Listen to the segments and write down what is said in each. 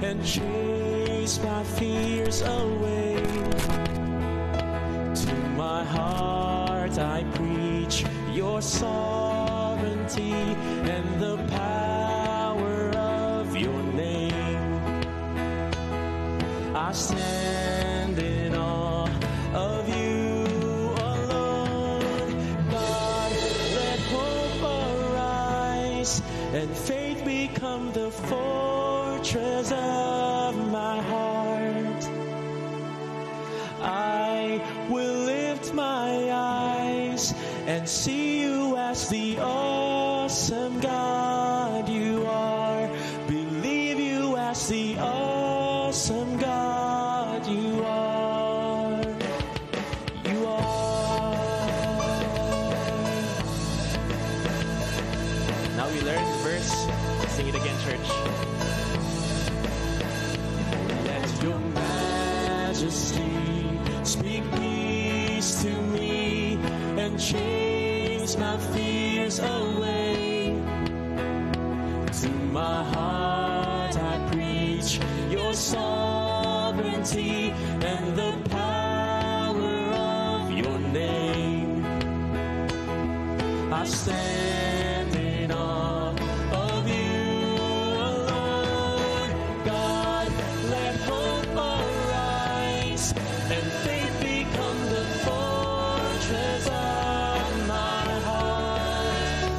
and chase my fears away. To my heart I preach your sovereignty and the power of your name. I stand in awe of you alone. God, let hope arise and faith become the fortress of my heart. I will lift my eyes and see you as the awesome God you are. Believe you as the awesome God you are. You are. Now we learn the verse. Sing it again, church. Let your majesty speak peace to me and chase my fears away. To my heart I preach your sovereignty and the power of your name. I stand in awe of you alone. God, let hope arise and faith become the fortress of my heart.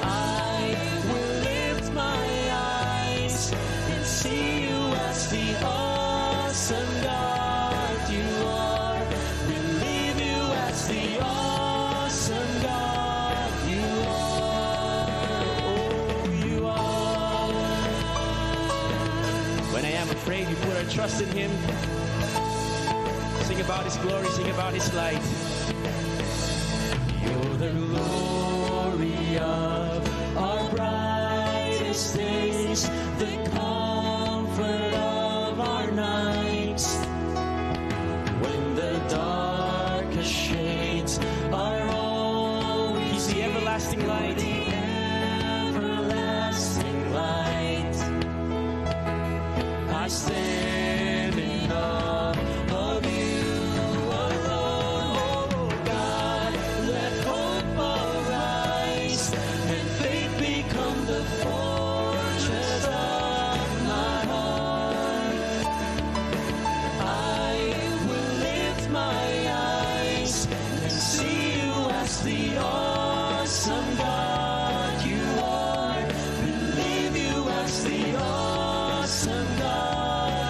I will lift my eyes and see you as the awesome God you are. Believe you as the awesome God you are. Oh, you are. When I am afraid, we put our trust in Him. Sing about His glory, sing about His light. You're the glory of our brightest days, the comfort of our nights. When the darkest shades are all we see, the everlasting light, the everlasting light. I stand in awe of you alone. Oh God, let hope arise and faith become the fortress of my heart. I will lift my eyes and see you as the awesome God you are. Believe you as the awesome God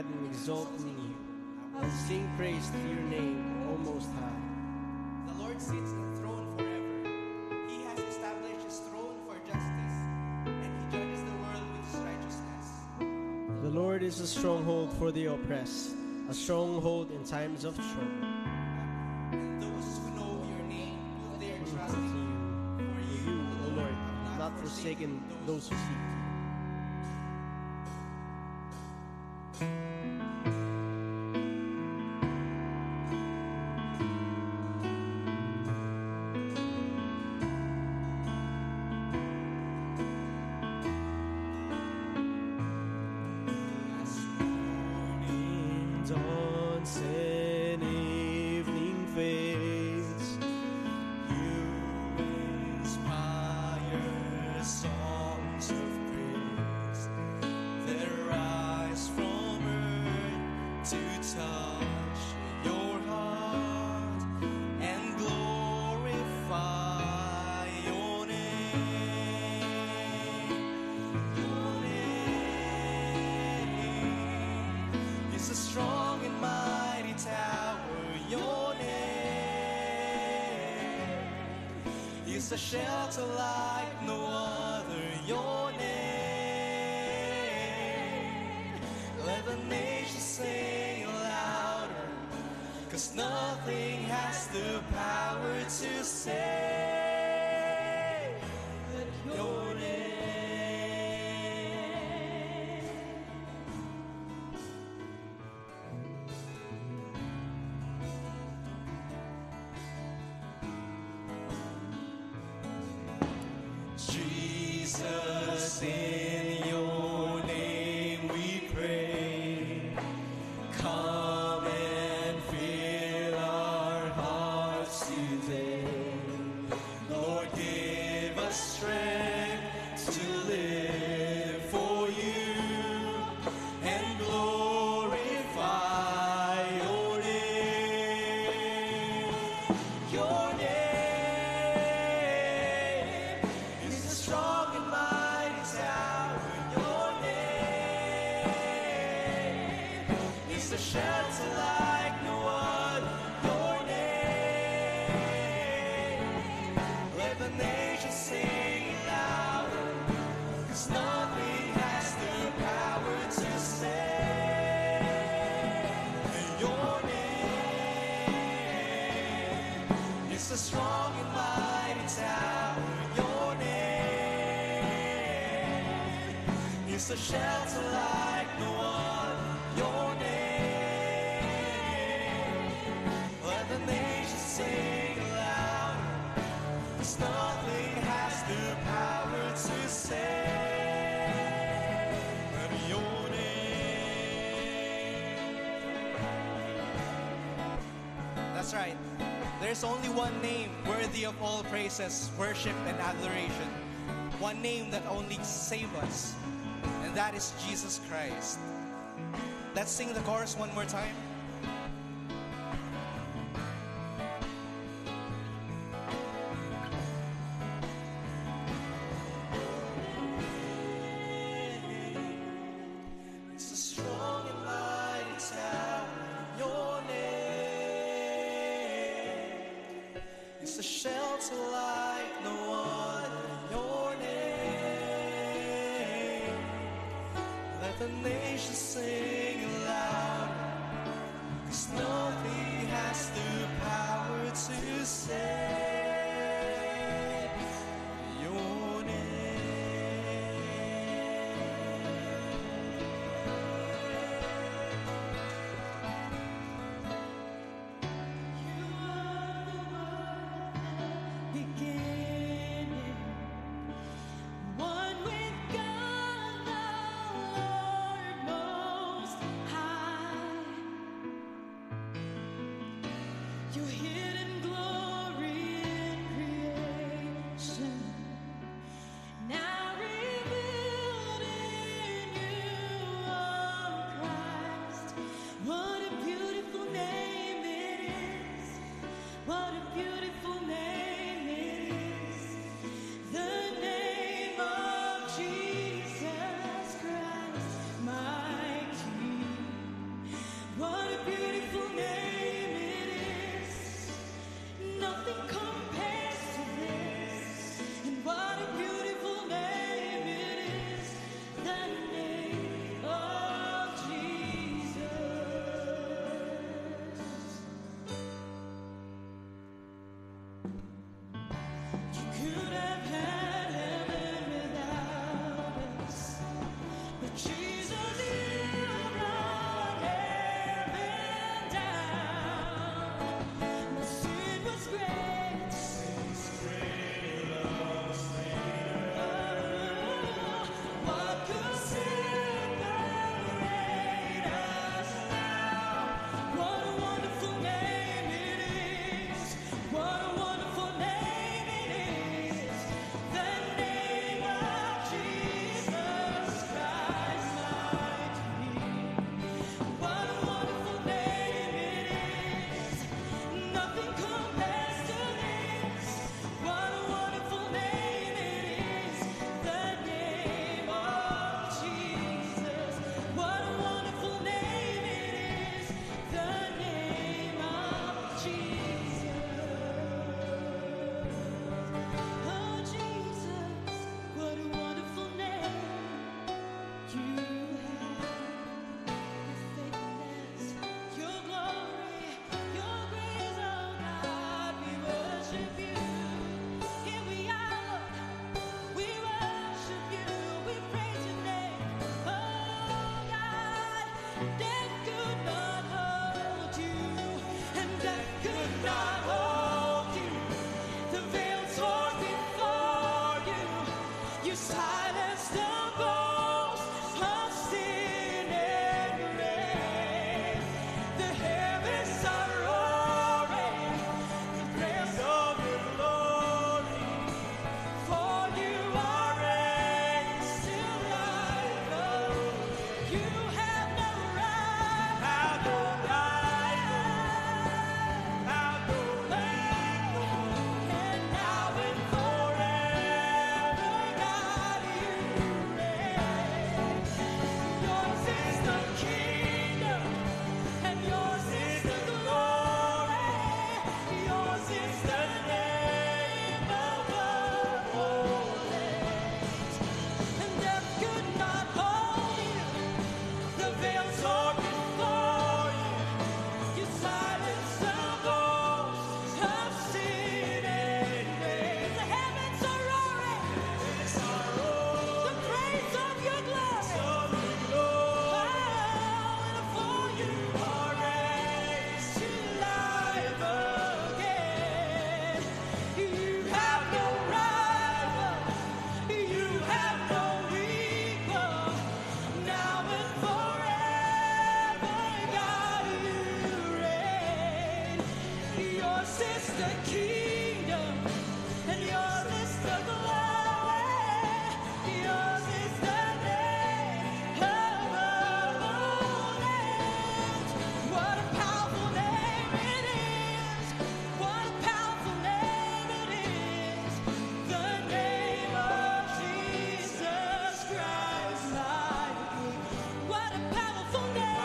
glad and exult in you. I'll sing praise to your name, O Most High. The Lord sits enthroned forever. He has established his throne for justice, and he judges the world with his righteousness. The Lord is a stronghold for the oppressed, a stronghold in times of trouble. And those who know your name put their trust in you. For You, O Lord, have not forsaken those who seek you. As morning Dawns and evening fades, you inspire songs of praise that rise from earth to touch your heart and glorify your name. Your name is a strong and mighty tower. Your name is a shelter like no other. Your name, let the nations sing louder, 'cause nothing has the power to save but your name. Jesus, in your name we pray. Come and fill our hearts today. Lord, give us strength to live for you and glorify your name. Your name is a strong and mighty tower. Your name is a shelter like no other. Your name, let the nations sing louder, 'cause nothing has the power to save. Your name is a strong and mighty tower. Your name is a shelter like no other. Your name, let the nations sing louder, 'cause nothing has the power to save but your name. That's right. There's only one name worthy of all praises, worship, and adoration. One name that only saves us, and that is Jesus Christ. Let's sing the chorus one more time. It's a strong and mighty tower. Your name is a shelter like no other. Your name, let the nations sing louder, 'cause nothing has the power to save your Beginning, one with God, the Lord the kingdom, and yours is the glory. Yours is the name above all names. What a powerful name it is. What a powerful name it is. The name of Jesus Christ, my King. What a powerful name.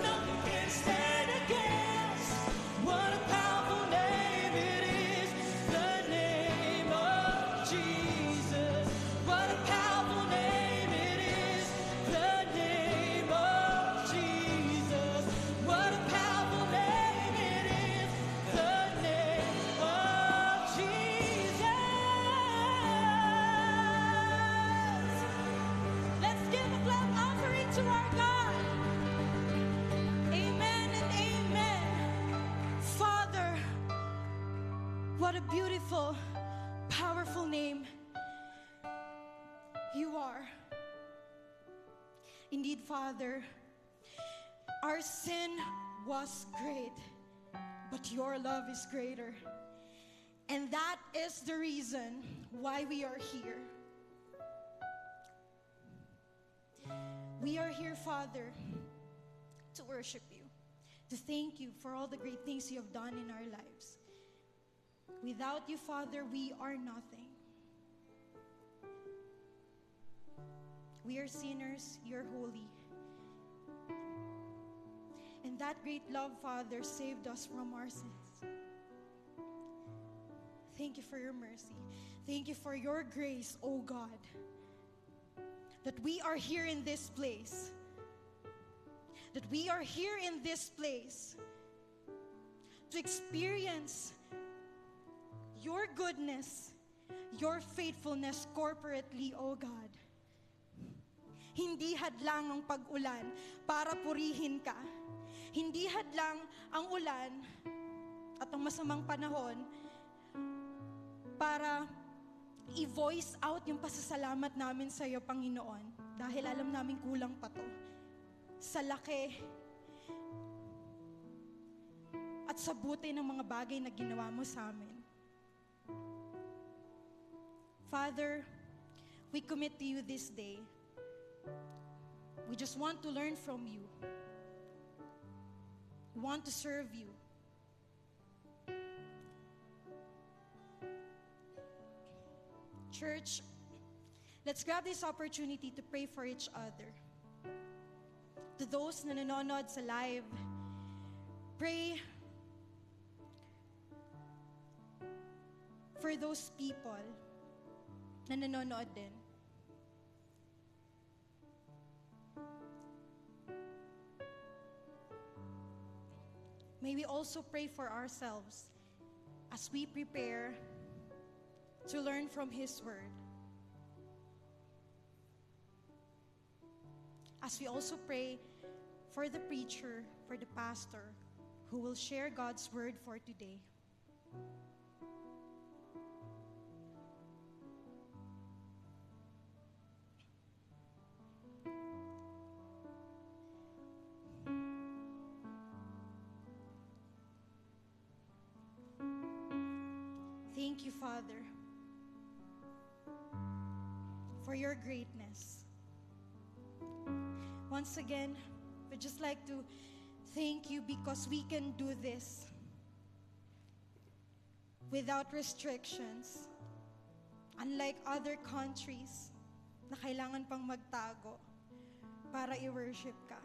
Nothing can stand against. What a powerful name it is. The name of Jesus. What a powerful name it is. The name of Jesus. What a powerful name it is. The name of Jesus. Let's give a clap offering to our God. Amen and amen. Father, what a beautiful, powerful name you are. Indeed, Father, our sin was great, but your love is greater. And that is the reason why we are here. We are here, Father, to worship you, to thank you for all the great things you have done in our lives. Without you, Father, we are nothing. We are sinners, you're holy. And that great love, Father, saved us from our sins. Thank you for your mercy. Thank you for your grace, oh God, that we are here in this place. That we are here in this place to experience your goodness, your faithfulness corporately, oh God. Hindi hadlang ang pag-ulan para purihin ka. Hindi hadlang ang ulan at ang masamang panahon para i-voice out yung pasasalamat namin sa iyo, Panginoon. Dahil alam namin kulang pa to. Sa laki at sa buti ng mga bagay na ginawa mo sa amin. Father, we commit to you this day. We just want to learn from you. We want to serve you. Church, let's grab this opportunity to pray for each other. To those na nanonood sa live, pray for those people na nanonood din. May we also pray for ourselves as we prepare to learn from His Word. As we also pray for the preacher, for the pastor, who will share God's Word for today. Thank you, Father, for your greatness. Once again, we'd just like to thank you because we can do this without restrictions. Unlike other countries na kailangan pang magtago para i-worship ka.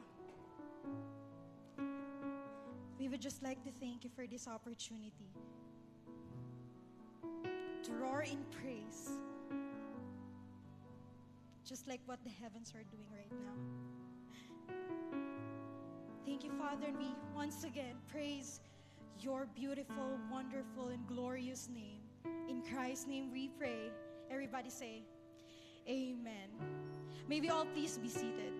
We would just like to thank you for this opportunity to roar in praise, just like what the heavens are doing right now. Thank you, Father, and we once again praise your beautiful, wonderful, and glorious name. In Christ's name we pray. Everybody say, Amen. May we all please be seated.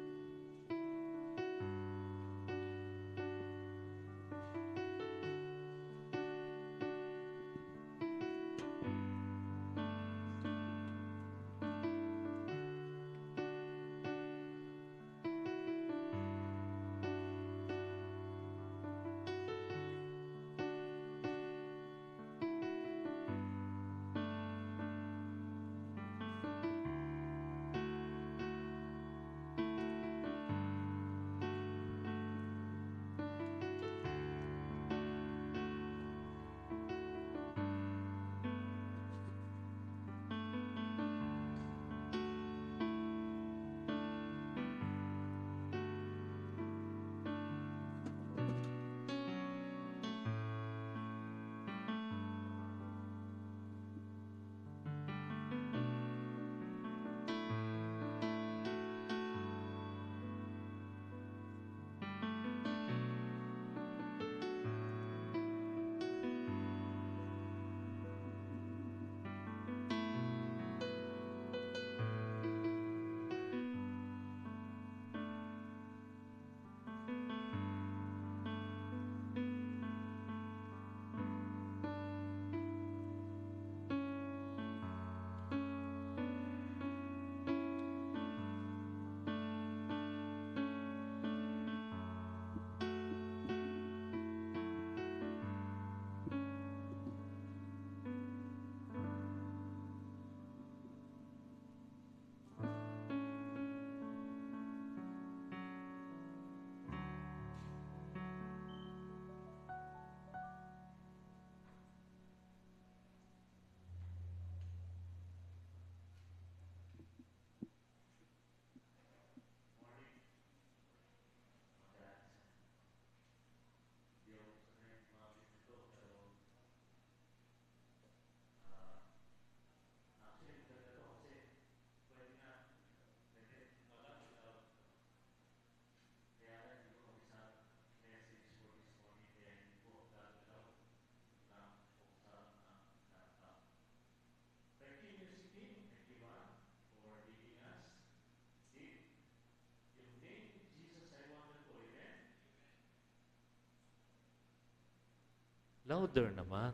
louder naman.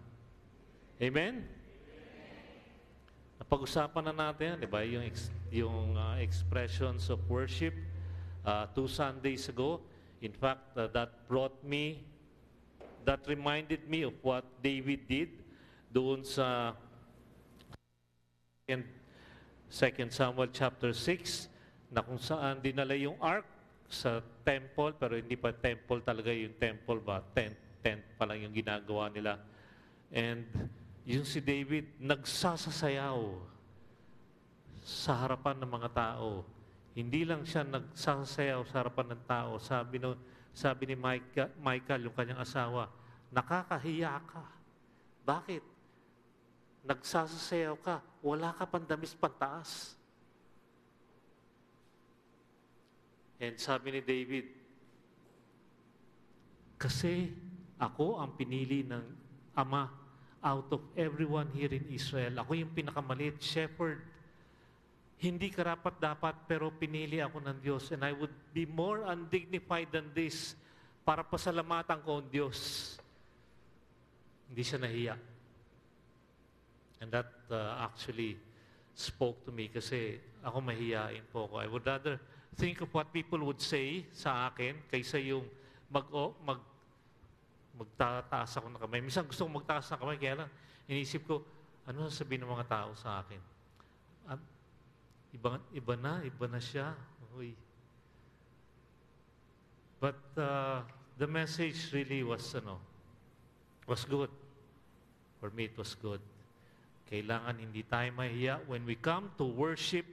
Amen? Napag-usapan na natin yan, di ba? Yung expressions of worship 2 Sundays ago. In fact, that reminded me of what David did doon sa 2 Samuel chapter 6, na kung saan dinala yung ark sa temple, pero hindi pa temple talaga yung temple ba? Tent pa lang yung ginagawa nila. And yung si David, nagsasasayaw sa harapan ng mga tao. Hindi lang siya nagsasayaw sa harapan ng tao. Sabi ni Michael, yung kanyang asawa, nakakahiya ka. Bakit? Nagsasayaw ka, wala ka pandamis pantaas. And sabi ni David, kasi ako ang pinili ng Ama out of everyone here in Israel. Ako yung pinakamaliit shepherd. Hindi karapat-dapat, pero pinili ako ng Diyos. And I would be more undignified than this para pasalamatan ko ang Diyos. Hindi siya nahiya. And that actually spoke to me kasi ako mahiyain po ako. I would rather think of what people would say sa akin kaysa yung magtataas ako ng kamay. Minsan gusto kong magtaas ng kamay, kaya lang inisip ko, ano sabihin ng mga tao sa akin? Iba na siya. Uy. But the message really was good. For me, it was good. Kailangan hindi tayo mahiya when we come to worship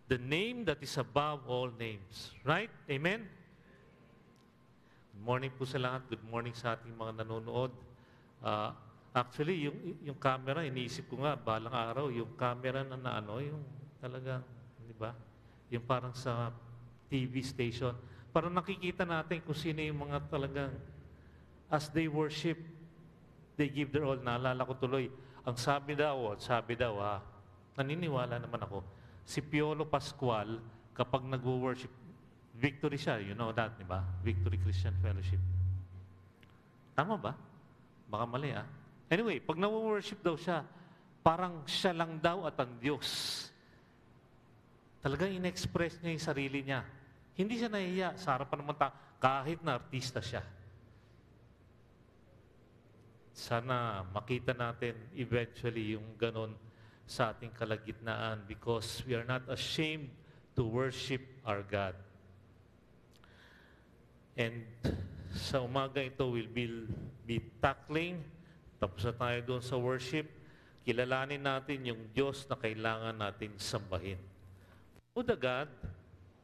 the name that is above all names. Right? Amen? Good morning po sa lahat. Good morning sa ating mga nanonood. Actually, yung camera, iniisip ko nga, balang araw, yung camera na yung talagang, di ba? Yung parang sa TV station. Parang nakikita natin kung sino yung mga talagang, as they worship, they give their all. Naalala ko tuloy, ang sabi daw, naniniwala naman ako, si Piolo Pascual, kapag nag-worship, Victory siya, you know that, di ba? Victory Christian Fellowship. Tama ba? Baka mali, Anyway, pag nag-worship daw siya, parang siya lang daw at ang Diyos. Talagang in-express niya yung sarili niya. Hindi siya nahihiya sa harapan ng tao, kahit na artista siya. Sana makita natin eventually yung ganon sa ating kalagitnaan because we are not ashamed to worship our God. And sa umaga ito, we'll be tackling, tapos na tayo doon sa worship, kilalanin natin yung Diyos na kailangan natin sambahin. O the God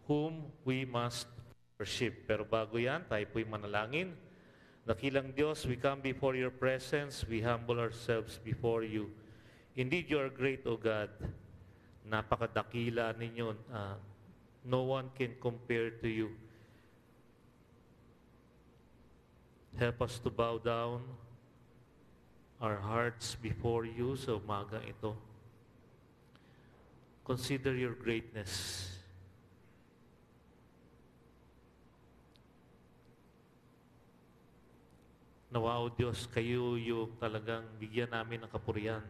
whom we must worship. Pero bago yan, tayo po'y manalangin. Dakilang Diyos, we come before your presence, we humble ourselves before you. Indeed, you are great, O God. Napakadakila ninyo. No one can compare to you. Help us to bow down our hearts before you sa umagang ito. Consider your greatness. Nawa, O Diyos, kayo yung talagang bigyan namin ng kapurihan.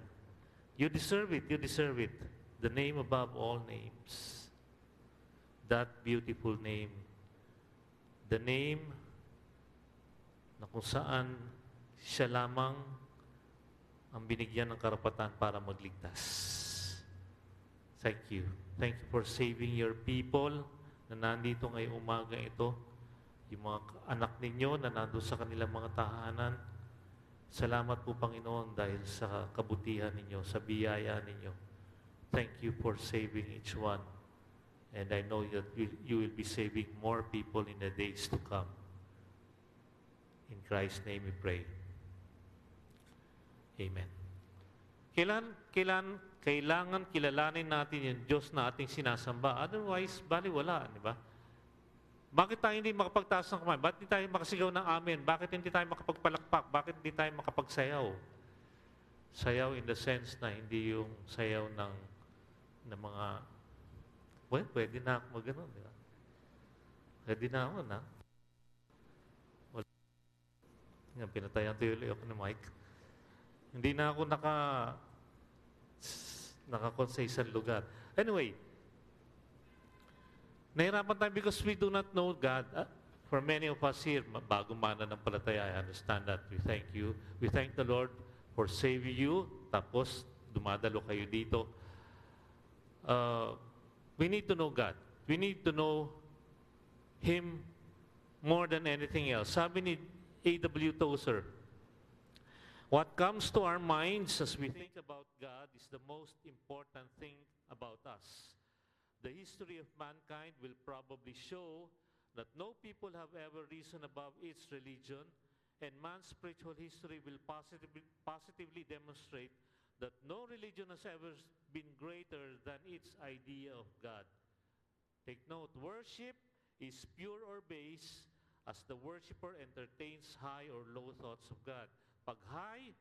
You deserve it, you deserve it. The name above all names. That beautiful name. The name na kung saan siya lamang ang binigyan ng karapatan para magligtas. Thank you. Thank you for saving your people na nandito ngayong umaga ito. Yung mga anak ninyo na nandun sa kanilang mga tahanan. Salamat po, Panginoon, dahil sa kabutihan ninyo, sa biyaya ninyo. Thank you for saving each one. And I know that you will be saving more people in the days to come. In Christ's name we pray. Amen. Kailangan kilalanin natin yung Diyos na ating sinasamba. Otherwise, baliwala, di ba? Bakit tayo hindi makapagtaas ng kamay? Bakit hindi tayo makasigaw ng amen? Bakit hindi tayo makapagpalakpak? Bakit hindi tayo makapagsayaw? Sayaw in the sense na hindi yung sayaw ng mga, well, pwede na ako mag-ganon, di ba? Pwede na ako na. Yan, pinatayan tuloy ako ni Mike. Hindi na ako nakakon sa isang lugar. Anyway, nahirapan tayo because we do not know God. For many of us here, bagong mananampalataya, I understand that. We thank you. We thank the Lord for saving you. Tapos, dumadalo kayo dito. We need to know God. We need to know Him more than anything else. Sabi ni A.W. Tozer, what comes to our minds as we think about God is the most important thing about us. The history of mankind will probably show that no people have ever risen above its religion, and man's spiritual history will positively demonstrate that no religion has ever been greater than its idea of God. Take note, worship is pure or base as the worshiper entertains high or low thoughts of God. Pag high,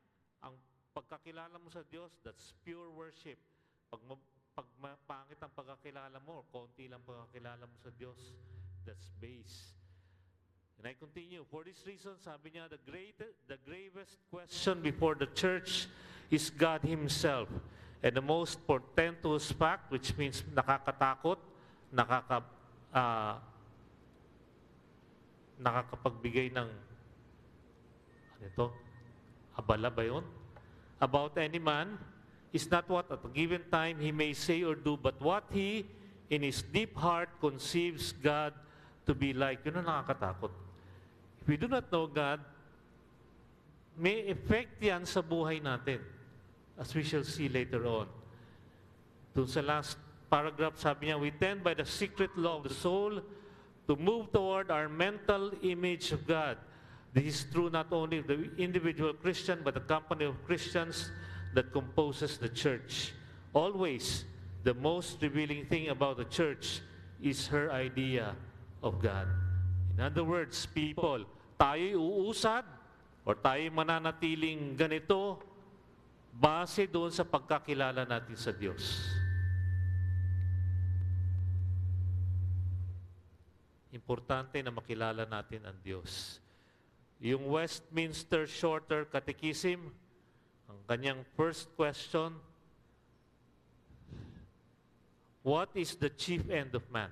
ang pagkakilala mo sa Diyos, that's pure worship. Pag pangit ang pagkakilala mo, or konti lang pagkakilala mo sa Diyos, that's base. And I continue. For this reason, sabi niya, the gravest question before the church is God Himself. And the most portentous fact, which means nakakatakot, nakakapagbigay ng abala ba yun? About any man is not what at a given time he may say or do, but what he in his deep heart conceives God to be like. Yun ang nakakatakot. If we do not know God, may effect yan sa buhay natin, as we shall see later on. Doon sa last paragraph, sabi niya, we tend by the secret law of the soul to move toward our mental image of God. This is true not only of the individual Christian, but the company of Christians that composes the church. Always, the most revealing thing about the church is her idea of God. In other words, people, tayo'y uusad o tayo'y mananatiling ganito base doon sa pagkakilala natin sa Diyos. Importante na makilala natin ang Diyos. Yung Westminster Shorter Catechism, ang kanyang first question, what is the chief end of man?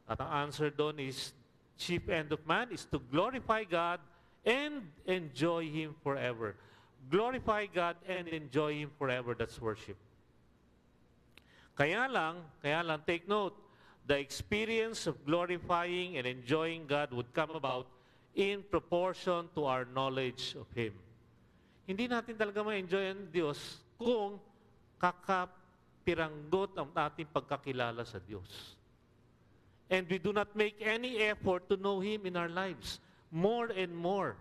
At ang answer doon is, chief end of man is to glorify God and enjoy Him forever. Glorify God and enjoy Him forever. That's worship. Kaya lang, take note, the experience of glorifying and enjoying God would come about in proportion to our knowledge of Him. Hindi natin talaga ma-enjoy ang Diyos kung kakapiranggot ang ating pagkakilala sa Diyos. And we do not make any effort to know Him in our lives more and more.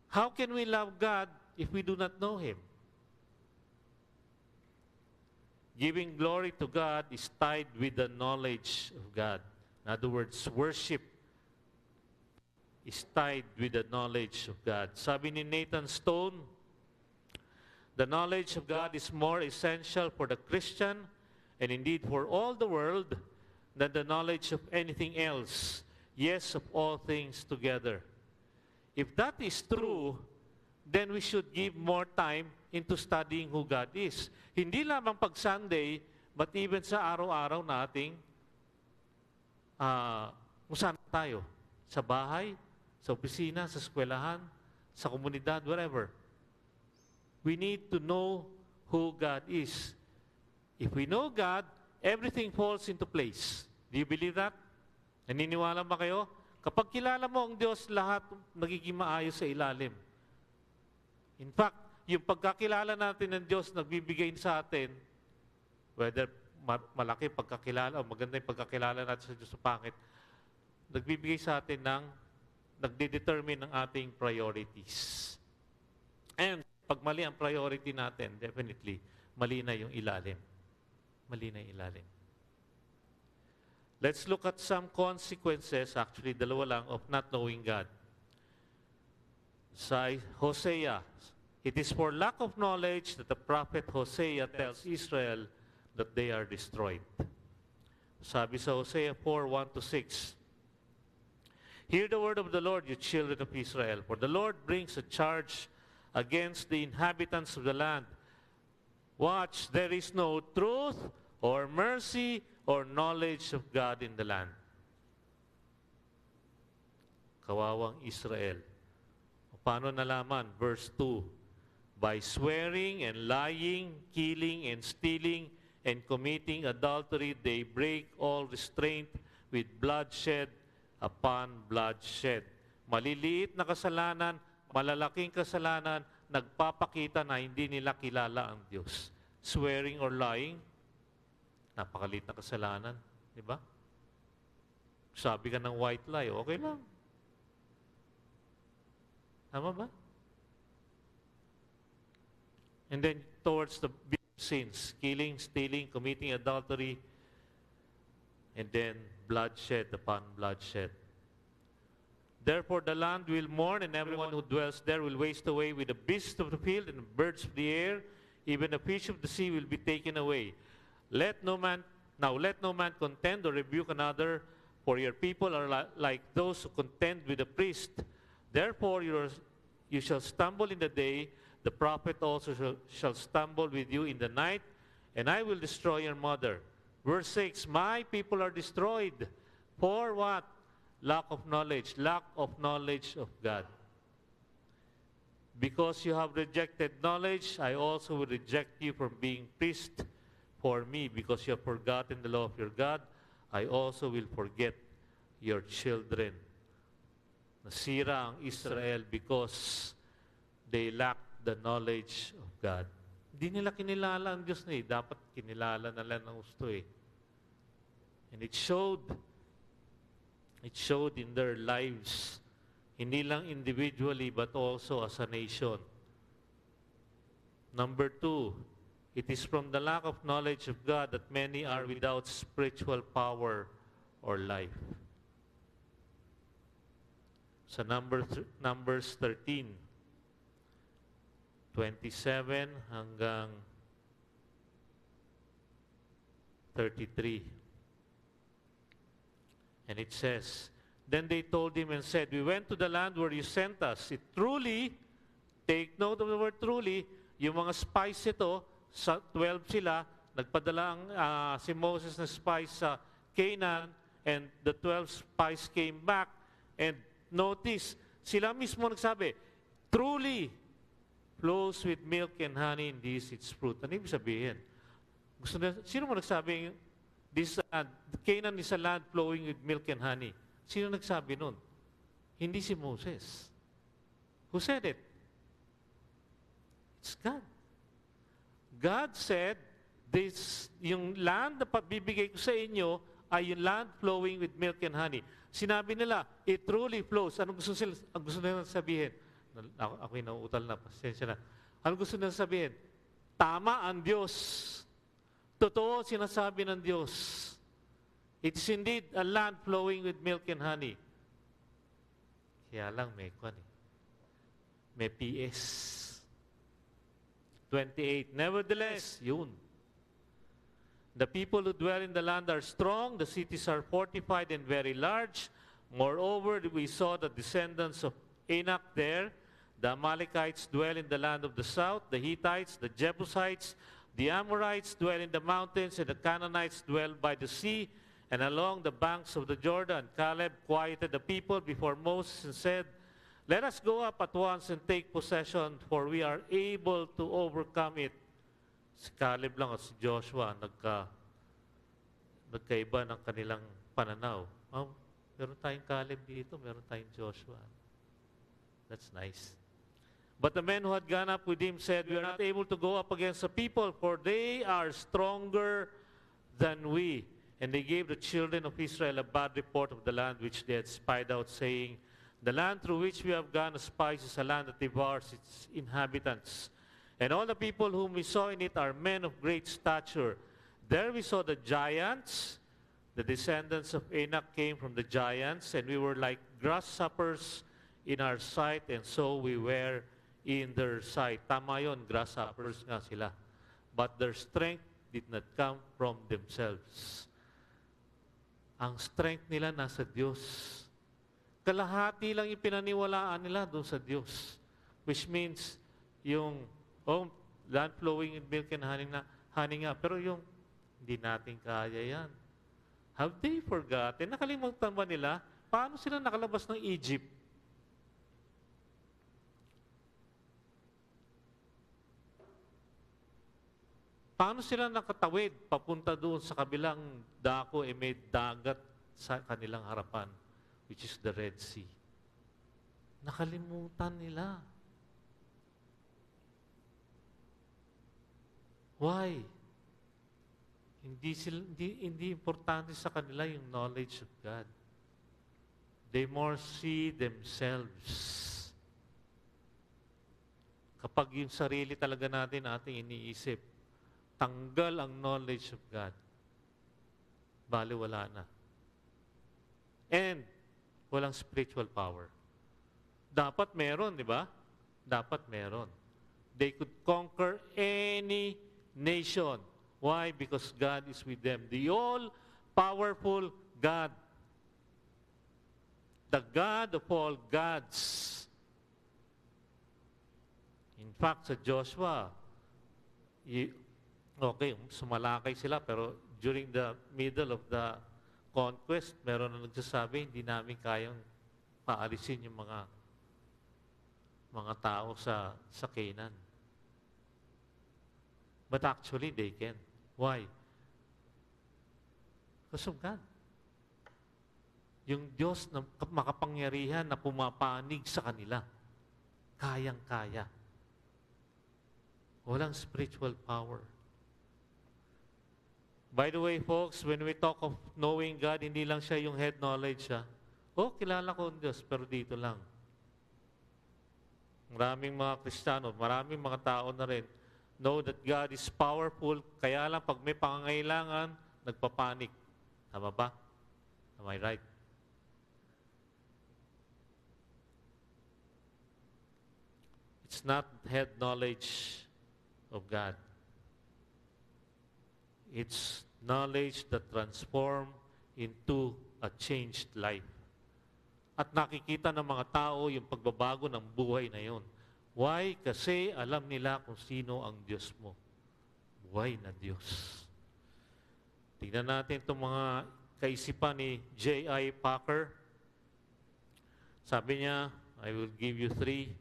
How can we love God if we do not know Him? Giving glory to God is tied with the knowledge of God. In other words, worship is tied with the knowledge of God. Sabi ni Nathan Stone, the knowledge of God is more essential for the Christian and indeed for all the world than the knowledge of anything else. Yes, of all things together. If that is true, then we should give more time into studying who God is. Hindi lamang pag Sunday, but even sa araw-araw nating kung saan tayo. Sa bahay, sa opisina, sa eskwelahan, sa komunidad, wherever. We need to know who God is. If we know God, everything falls into place. Do you believe that? Naniniwala ba kayo? Kapag kilala mo ang Diyos, lahat nagiging maayos sa ilalim. In fact, yung pagkakilala natin ng Diyos, nagbibigay sa atin, whether malaki pagkakilala o maganda yung pagkakilala natin sa Diyos o pangit, nagbibigay sa atin ng nagdedetermine ng ating priorities. And pag mali ang priority natin, definitely, mali na yung ilalim. Mali na yung ilalim. Let's look at some consequences, actually dalawa lang, of not knowing God. Sa Hosea, it is for lack of knowledge that the prophet Hosea tells Israel that they are destroyed. Sabi sa Hosea 4:1-6, Hear the word of the Lord, you children of Israel. For the Lord brings a charge against the inhabitants of the land. Watch, there is no truth or mercy or knowledge of God in the land. Kawawang Israel. Paano nalaman? Verse 2. By swearing and lying, killing and stealing, and committing adultery, they break all restraint with bloodshed upon bloodshed. Maliliit na kasalanan, malalaking kasalanan, nagpapakita na hindi nila kilala ang Diyos. Swearing or lying, napakaliit na kasalanan. Di ba? Sabi ka ng white lie, okay lang. Tama ba? And then towards the big sins, killing, stealing, committing adultery, and then bloodshed upon bloodshed. Therefore the land will mourn, and everyone who dwells there will waste away with the beasts of the field and the birds of the air. Even the fish of the sea will be taken away. Let no man contend or rebuke another, for your people are like those who contend with the priest. Therefore you shall stumble in the day, the prophet also shall stumble with you in the night, and I will destroy your mother. Verse 6, my people are destroyed. For what? Lack of knowledge of God. Because you have rejected knowledge, I also will reject you from being priest for me. Because you have forgotten the law of your God, I also will forget your children. Nasira ang Israel because they lack the knowledge of God. Hindi nila kinilala ang Diyos na eh. Dapat kinilala nila ng gusto eh. And it showed in their lives, hindi lang individually but also as a nation. Number 2, it is from the lack of knowledge of God that many are without spiritual power or life. Sa Numbers 13, 27 hanggang 33. And it says, then they told him and said, we went to the land where you sent us. It truly, take note of the word truly, yung mga spies ito, 12 sila, nagpadala ang si Moses na spies sa Canaan, and the 12 spies came back, and notice, sila mismo nagsabi, truly flows with milk and honey in this its fruit. Ano ibig sabihin? Sino mo nagsabi, this Canaan is a land flowing with milk and honey? Sino nagsabi nun? Hindi si Moses. Who said it? It's God. God said, yung land na bibigay ko sa inyo ay yung land flowing with milk and honey. Sinabi nila, it truly flows. Anong gusto nila sabihin? Ako'y nauutal na, pasensya na. Anong gusto nila sabihin? Tama ang Diyos. Totoo sinasabi ng Diyos. It is indeed a land flowing with milk and honey. Kaya lang may PS. 28. Nevertheless, yun. The people who dwell in the land are strong, the cities are fortified and very large. Moreover, we saw the descendants of Anak there. The Amalekites dwell in the land of the south, the Hittites, the Jebusites, the Amorites dwell in the mountains, and the Canaanites dwell by the sea and along the banks of the Jordan. Caleb quieted the people before Moses and said, let us go up at once and take possession, for we are able to overcome it. Si Caleb lang at si Joshua nagkaiba ng kanilang pananaw. Oh, meron tayong Caleb dito, meron tayong Joshua. That's nice. But the men who had gone up with him said, we are not able to go up against the people, for they are stronger than we. And they gave the children of Israel a bad report of the land which they had spied out, saying, the land through which we have gone as spies is a land that devours its inhabitants. And all the people whom we saw in it are men of great stature. There we saw the giants. The descendants of Anak came from the giants, and we were like grasshoppers in our sight, and so we were in their sight. Tama yun, grasshoppers nga sila. But their strength did not come from themselves. Ang strength nila nasa Diyos. kalahati lang yung pinaniwalaan nila doon sa Diyos. Which means, yung, land flowing in milk and honey nga. Pero yung, hindi natin kaya yan. Have they forgotten? Nakalimutan ba nila? Paano sila nakalabas ng Egypt? Paano sila nakatawid papunta doon sa kabilang dako may dagat sa kanilang harapan, which is the Red Sea? Nakalimutan nila. Why? Hindi importante sa kanila yung knowledge of God. They more see themselves. Kapag yung sarili talaga natin ating iniisip, tanggal ang knowledge of God, bali wala na. And walang spiritual power. Dapat meron, di ba? Dapat meron. They could conquer any nation. Why? Because God is with them. The all-powerful God. The God of all gods. In fact, sa Joshua, sumalakay sila, pero during the middle of the conquest, meron na nagsasabi, hindi namin kayang paalisin yung mga tao sa Canaan. But actually, they can. Why? Because of God. Yung Diyos na makapangyarihan na pumapanig sa kanila. Kayang-kaya. Walang spiritual power. By the way, folks, when we talk of knowing God, hindi lang siya yung head knowledge. Kilala ko ang Diyos, pero dito lang. Maraming mga Kristiyano, maraming mga tao na rin, know that God is powerful, kaya lang pag may pangangailangan, nagpapanik. Tama ba? Am I right? It's not head knowledge of God. It's knowledge that transforms into a changed life. At nakikita ng mga tao yung pagbabago ng buhay na yun. Why? Kasi alam nila kung sino ang Diyos mo. Buhay na Diyos. Tingnan natin itong mga kaisipan ni J.I. Packer. Sabi niya, I will give you 3.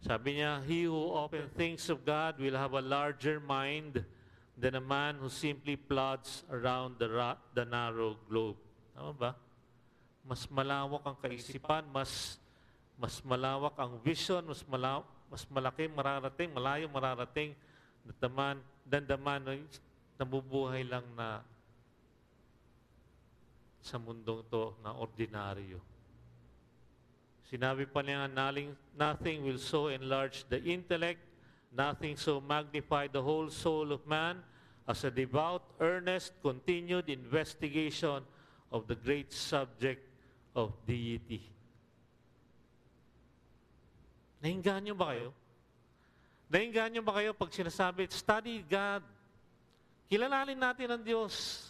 Sabi niya, he who often thinks of God will have a larger mind than a man who simply plods around the narrow globe. Tama ba? Mas malawak ang kaisipan, mas malawak ang vision, mas malaki mararating, malayo mararating than the man na nabubuhay lang na sa mundong to na ordinaryo. Sinabi pa niya, nothing will so enlarge the intellect, nothing so magnify the whole soul of man as a devout, earnest, continued investigation of the great subject of deity. Nainganyo ba kayo? Nainganyo ba kayo pag sinasabi, study God. Kilalanin natin ang Diyos.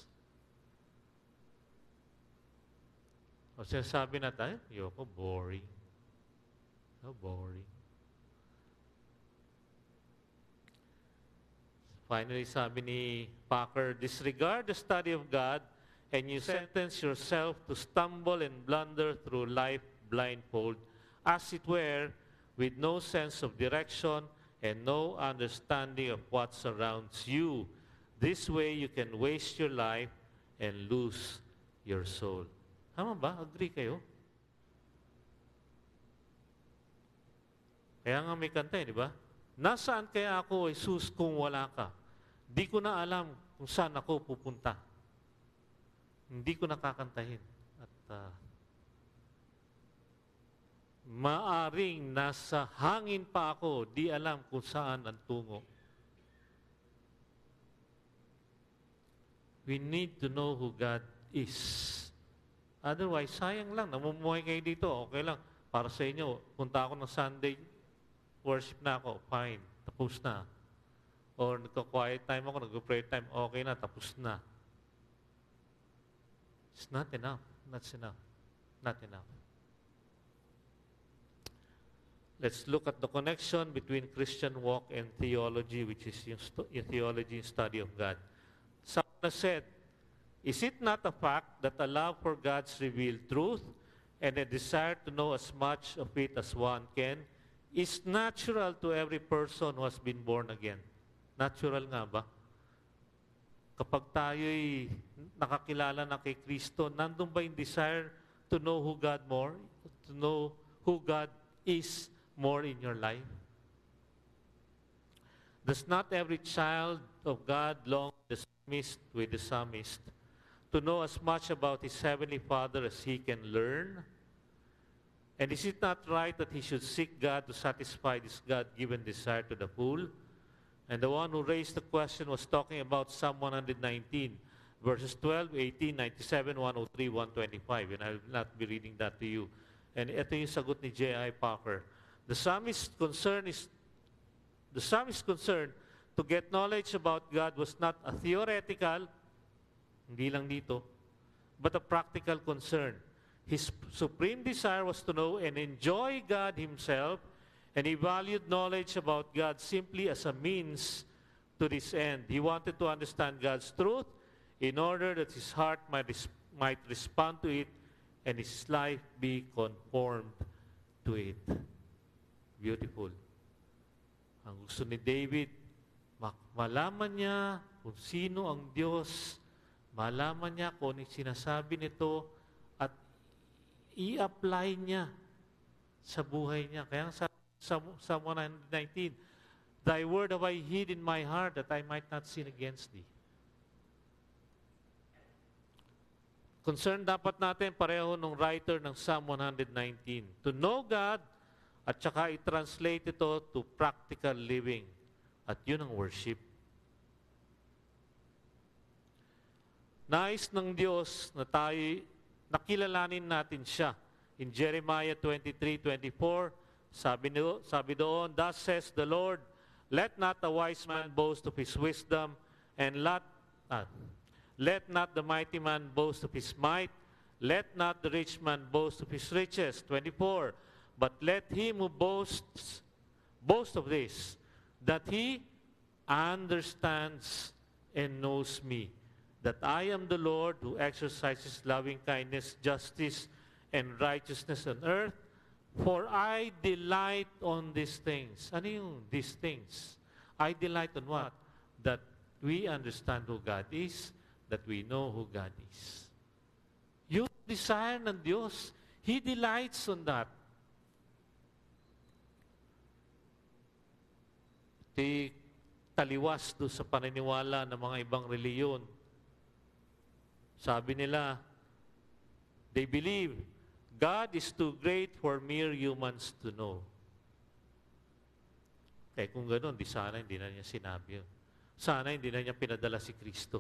O sinasabi natin, yoko, boring. No, boring. Finally, sabi ni Packer, disregard the study of God and you sentence yourself to stumble and blunder through life blindfold, as it were, with no sense of direction and no understanding of what surrounds you. This way, you can waste your life and lose your soul. Tama ba? Agree kayo? Kaya nga may kanta, di ba? Nasaan kaya ako, Jesus, kung wala ka? Di ko na alam kung saan ako pupunta. Hindi ko nakakantahin. At maaring nasa hangin pa ako, di alam kung saan ang tungo. We need to know who God is. Otherwise, sayang lang. Namumuhay kayo dito, okay lang. Para sa inyo, punta ako ng Sunday, worship na ako, fine, tapos na. Or nagka-quiet time ako, nagka-prayer time, okay na, tapos na. It's not enough. Not enough. Not enough. Let's look at the connection between Christian walk and theology, which is yung theology and study of God. Someone said, is it not a fact that a love for God's revealed truth and a desire to know as much of it as one can is natural to every person who has been born again? Natural nga ba? Kapag tayo'y nakakilala na kay Kristo, nandun ba yung desire to know who God more? To know who God is more in your life? Does not every child of God long with the psalmist to know as much about his heavenly Father as he can learn? And is it not right that he should seek God to satisfy this God-given desire to the full? And the one who raised the question was talking about Psalm 119, verses 12, 18, 97, 103, 125. And I will not be reading that to you. And ito yung sagot ni J.I. Packer. The psalmist's concern to get knowledge about God was not a theoretical, hindi lang dito, but a practical concern. His supreme desire was to know and enjoy God Himself, and he valued knowledge about God simply as a means to this end. He wanted to understand God's truth in order that his heart might respond to it and his life be conformed to it. Beautiful. Ang gusto ni David, malaman niya kung sino ang Diyos, malaman niya kung ano sinasabi nito, at i-apply niya sa buhay niya. Kaya sa Psalm 119, Thy word have I hid in my heart that I might not sin against Thee. Concern dapat natin pareho ng writer ng Psalm 119. To know God at saka i-translate ito to practical living. At yun ang worship. Nais ng Diyos na tayo nakilalanin natin siya. In Jeremiah 23:24, sabi doon, Thus says the Lord, let not the wise man boast of his wisdom, and let not the mighty man boast of his might, let not the rich man boast of his riches. 24, but let him who boasts boast of this, that he understands and knows me, that I am the Lord who exercises loving kindness, justice, and righteousness on earth, for I delight on these things. Ano yung these things? I delight on what? That we understand who God is, that we know who God is. Yung desire ng Diyos, He delights on that. Ito'y taliwas doon sa paniniwala ng mga ibang reliyon. Sabi nila, they believe God is too great for mere humans to know. Eh kung gano'n, di sana hindi na niya sinabi yun. Sana hindi na niya pinadala si Kristo.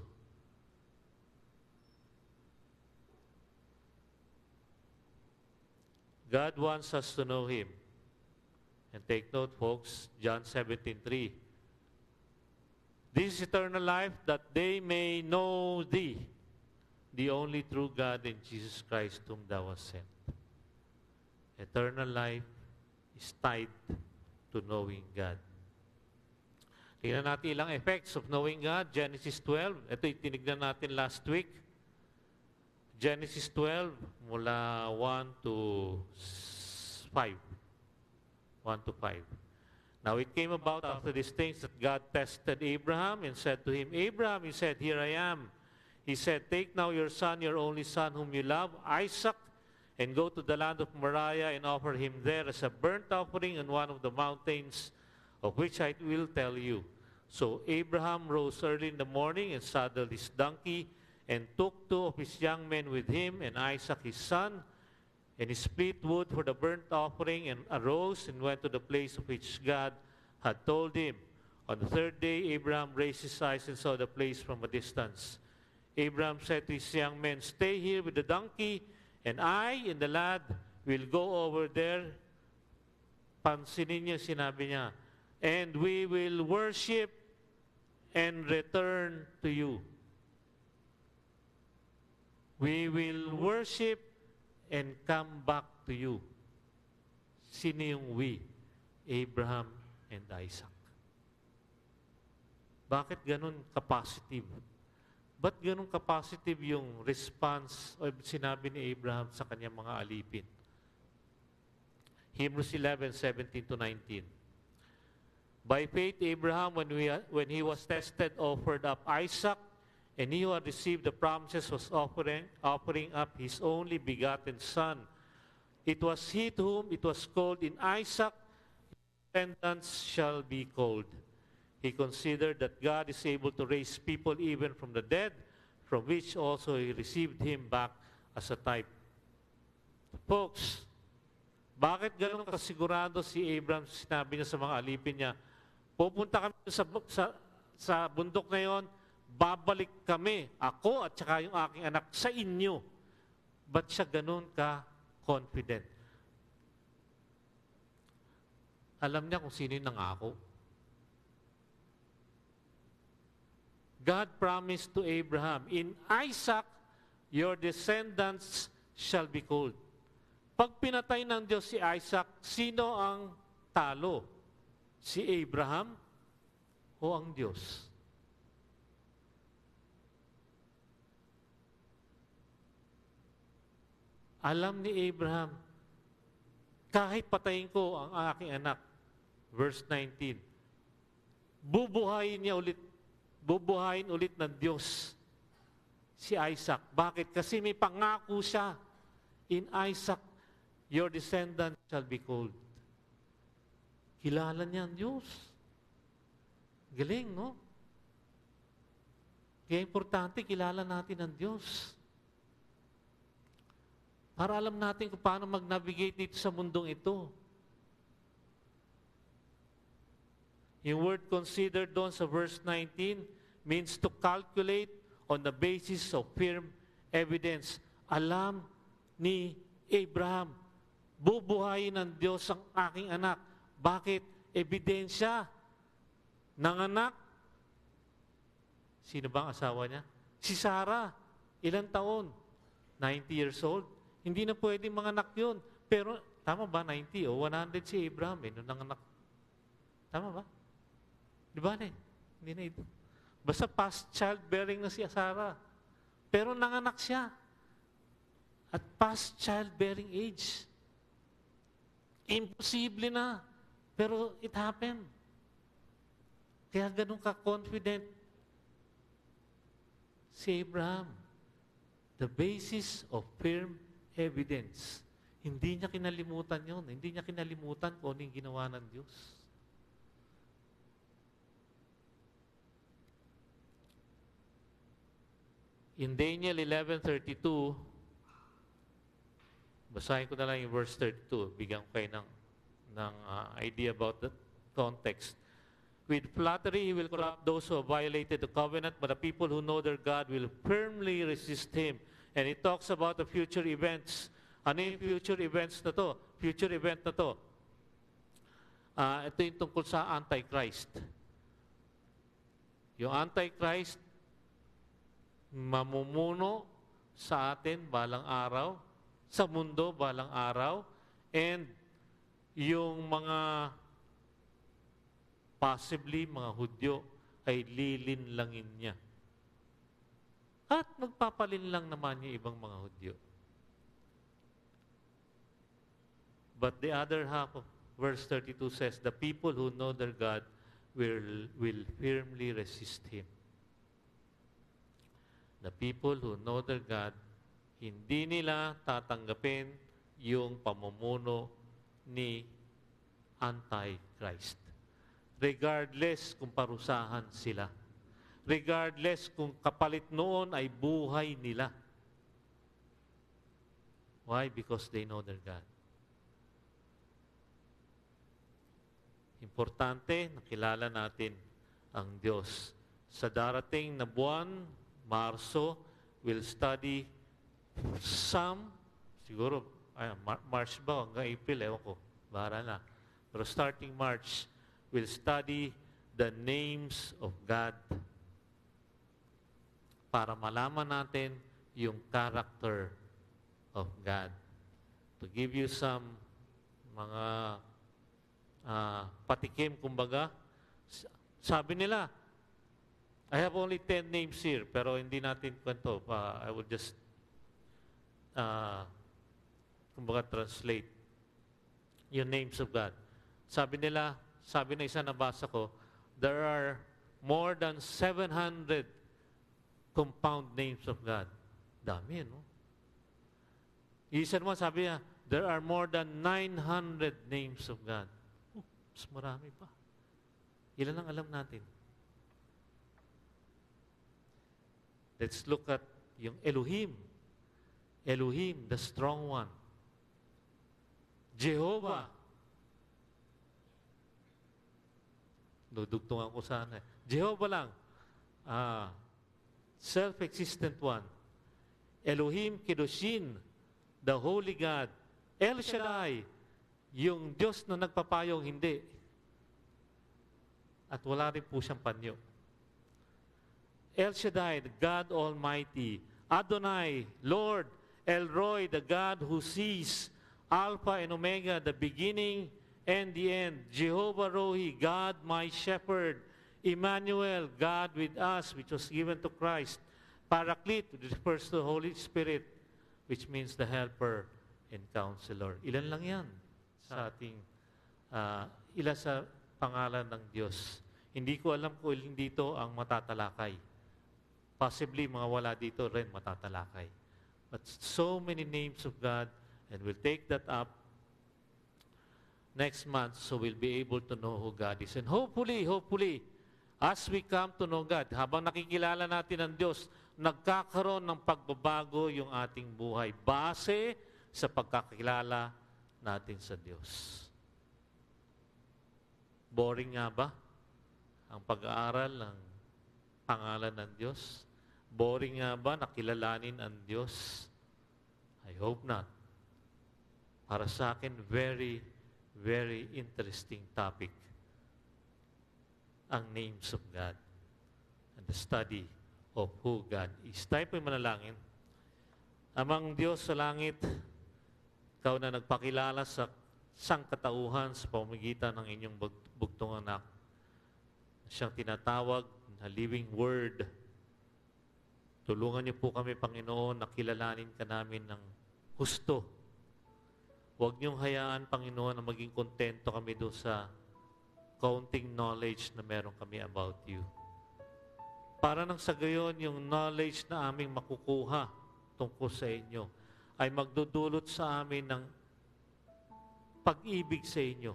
God wants us to know Him. And take note, folks, John 17:3. This is eternal life, that they may know Thee, the only true God, and Jesus Christ, whom Thou hast sent. Eternal life is tied to knowing God. Tingnan natin ilang effects of knowing God. Genesis 12. Ito tinignan natin last week. Genesis 12, mula 1 to 5. 1 to 5. Now it came about after these things that God tested Abraham and said to him, Abraham, he said, here I am. He said, take now your son, your only son whom you love, Isaac, and go to the land of Moriah and offer him there as a burnt offering on one of the mountains of which I will tell you. So Abraham rose early in the morning and saddled his donkey and took 2 of his young men with him and Isaac his son, and he split wood for the burnt offering and arose and went to the place of which God had told him. On the third day, Abraham raised his eyes and saw the place from a distance. Abraham said to his young men, stay here with the donkey, and I and the lad will go over there. Pansinin niyo, sinabi niya, and we will worship and return to you. We will worship and come back to you. Sino yung we? Abraham and Isaac. Bakit ganun ka-positive? Ba't ganun ka-positive yung response o sinabi ni Abraham sa kanyang mga alipin? Hebrews 11:17-19. By faith, Abraham, when he was tested, offered up Isaac, and he who had received the promises was offering up his only begotten son. It was he to whom it was called, in Isaac, descendants shall be called. He considered that God is able to raise people even from the dead, from which also he received him back as a type. Folks, bakit ganun kasigurado si Abraham? Sinabi niya sa mga alipin niya, pupunta kami sa bundok na yon, babalik kami, ako at saka yung aking anak, sa inyo. Ba't siya ganun ka-confident? Alam niya kung sino yung nangako. God promised to Abraham, in Isaac, your descendants shall be called. Pag pinatay ng Diyos si Isaac, sino ang talo? Si Abraham o ang Diyos? Alam ni Abraham, kahit patayin ko ang aking anak, verse 19, bubuhayin ulit ng Diyos si Isaac. Bakit? Kasi may pangako siya. In Isaac, your descendants shall be called. Kilala niya ang Diyos. Galing, no? Kaya importante, kilala natin ang Diyos. Para alam natin kung paano mag-navigate dito sa mundong ito. Yung word considered doon sa verse 19 means to calculate on the basis of firm evidence. Alam ni Abraham, bubuhayin ng Diyos ang aking anak. Bakit? Ebidensya ng anak. Sino bang asawa niya? Si Sarah. Ilang taon? 90 years old. Hindi na pwedeng mga anak yun. Pero, tama ba? 90 o 100 si Abraham nung nanganak. Tama ba? Di ba? Hindi na ito. Basta past childbearing na si Sarah. Pero nanganak siya. At past childbearing age. Imposible na. Pero it happened. Kaya ganun ka-confident si Abraham. The basis of firm evidence. Hindi niya kinalimutan yun. Hindi niya kinalimutan kung ano yung ginawa ng Diyos. In Daniel 11:32, basahin ko na lang yung verse 32. Bigyan ko kayo ng idea about the context. With flattery, he will corrupt those who have violated the covenant, but the people who know their God will firmly resist him. And it talks about the future events. Ano yung future events na to? Future event na to. Ito yung tungkol sa Antichrist. Yung Antichrist, mamumuno sa atin balang araw, sa mundo balang araw, and yung mga possibly mga Hudyo ay lilinlangin niya. At magpapalinlang naman yung ibang mga Hudyo. But the other half of verse 32 says, the people who know their God will firmly resist him. The people who know their God, hindi nila tatanggapin yung pamumuno ni Antichrist. Regardless kung parusahan sila. Regardless kung kapalit noon ay buhay nila. Why? Because they know their God. Importante, nakilala natin ang Diyos. Sa darating na buwan, Marso, we'll study siguro, March ba? Hanggang April, ewan ko. Bahala na. Pero starting March, we'll study the names of God para malaman natin yung character of God. To give you some mga patikim, kumbaga. Sabi nila, I have only 10 names here, pero hindi natin kwento. I will just, kumbaga, translate yung names of God. Sabi nila, sabi na isa nabasa ko, there are more than 700 compound names of God. Dami, no? Isa naman sabi niya, there are more than 900 names of God. Mas marami pa. Ilan ang alam natin? Let's look at yung Elohim. Elohim, the strong one. Jehovah. Dudugtungan ko sana. Jehovah lang. Self-existent one. Elohim Kedoshin, the Holy God. El Shaddai, yung Diyos na nagpapayong hindi. At wala rin po siyang panyo. El Shaddai, the God Almighty. Adonai, Lord. El Roi, the God who sees. Alpha and Omega, the beginning and the end. Jehovah Rohi, God my shepherd. Emmanuel, God with us, which was given to Christ. Paraclete, which refers to the Holy Spirit, which means the helper and counselor. Ilan lang yan sa ating, ilan sa pangalan ng Diyos. Hindi ko alam kung ilan dito ang matatalakay. Possibly, mga wala dito rin matatalakay. But so many names of God, and we'll take that up next month so we'll be able to know who God is. And hopefully, as we come to know God, habang nakikilala natin ang Diyos, nagkakaroon ng pagbabago yung ating buhay base sa pagkakilala natin sa Diyos. Boring nga ba ang pag-aaral ng pangalan ng Diyos? Boring nga ba nakilalanin ang Diyos? I hope not. Para sa akin, very, very interesting topic. Ang names of God and the study of who God is. Tayo po'y manalangin. Amang Diyos sa langit, Ikaw na nagpakilala sa sangkatauhan sa pamamagitan ng inyong bugtong anak. Siyang tinatawag na living word. Tulungan niyo po kami, Panginoon, na kilalanin ka namin ng husto. Huwag niyong hayaan, Panginoon, na maging kontento kami doon sa kaunting knowledge na meron kami about you. Para nang sa gayon, yung knowledge na aming makukuha tungkol sa inyo ay magdudulot sa amin ng pag-ibig sa inyo.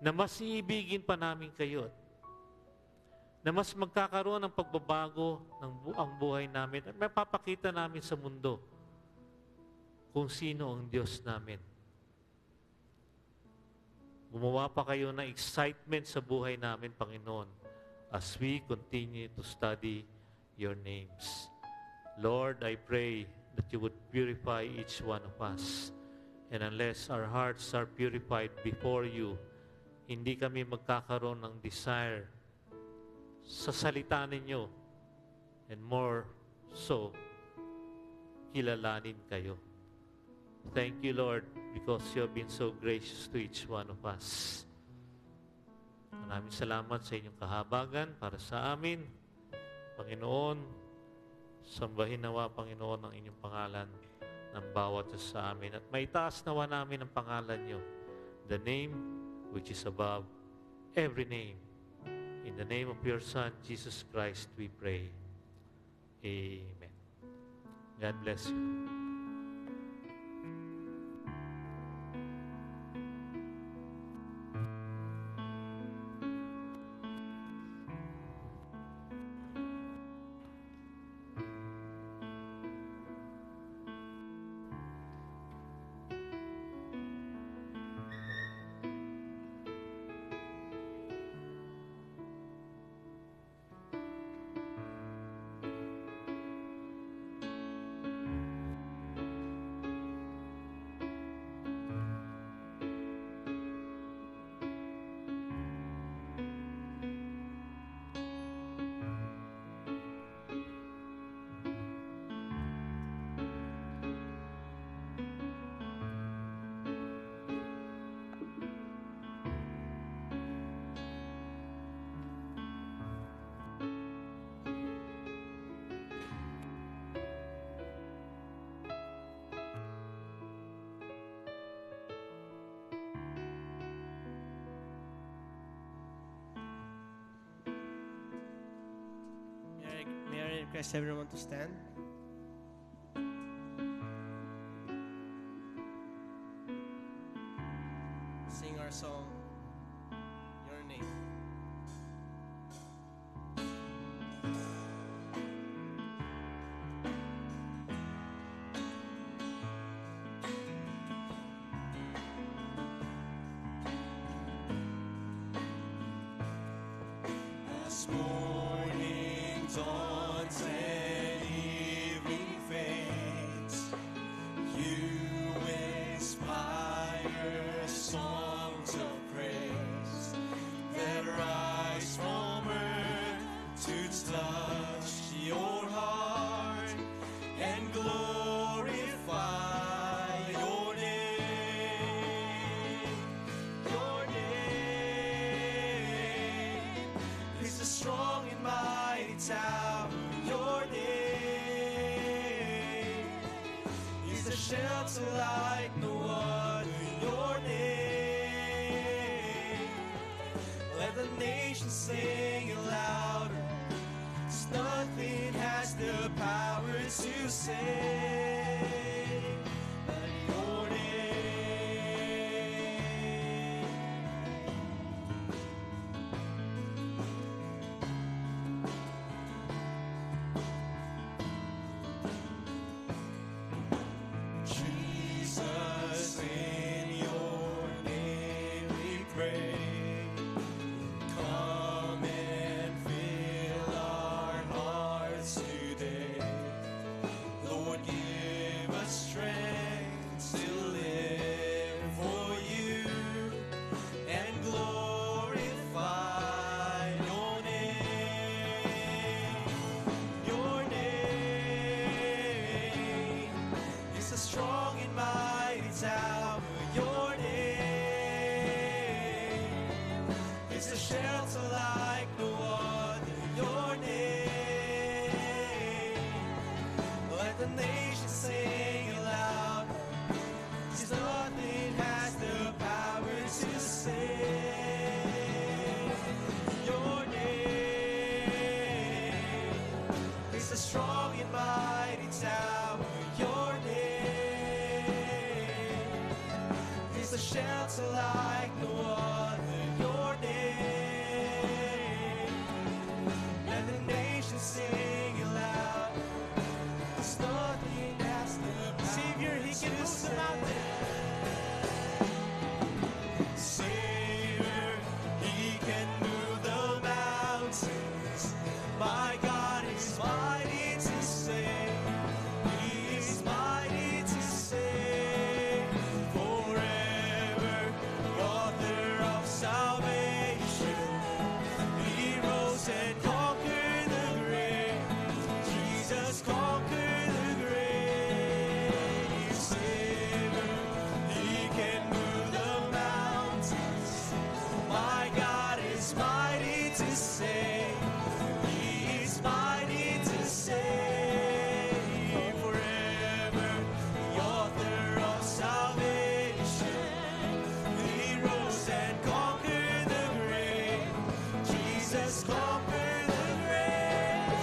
Na mas iibigin pa namin kayo. Na mas magkakaroon ng pagbabago ng ang buhay namin at mapapakita namin sa mundo kung sino ang Diyos namin. Gumawa pa kayo ng excitement sa buhay namin, Panginoon, as we continue to study your names. Lord, I pray that you would purify each one of us. And unless our hearts are purified before you, hindi kami magkakaroon ng desire sa salita ninyo, and more so, kilalanin kayo. Thank you, Lord, because you have been so gracious to each one of us. Maraming salamat sa inyong kahabagan para sa amin. Panginoon, sambahin nawa, Panginoon, ang inyong pangalan ng bawat sa amin. At maitaas nawa namin ang pangalan niyo, the name which is above every name. In the name of your Son, Jesus Christ, we pray. Amen. God bless you. request everyone to stand. Sing our song, Your Name. As morning dawns and evening fades, you inspire songs of praise that rise from earth to touch your heart and glorify your name. Your name is a strong and mighty tower. Your name is a shelter like no other. Your name, let the nations sing it louder. 'Cause nothing has the power to save but your name. Jesus, in your name we pray. Come and fill our hearts today. Lord, give us strength to live for you and glorify your name. Your name is a strong and mighty tower. Your name is a shelter like no other. Your name, let the nations sing it loud. 'Cause nothing has the power to save. Your name is a strong and mighty tower. Your name is a shelter like no other. Your name, let the nations sing it loud. 'Cause nothing has the power. Savior, He can move the mountain. Savior, He can move the mountains. My God is mighty to save. He is mighty to save. Forever, the author of salvation. He rose and conquered the grave. Jesus conquered the grave. Savior, He can move the mountains. My God is mighty to save. He is mighty to save. Forever, the author of salvation. He rose and conquered the grave. Jesus conquered the grave.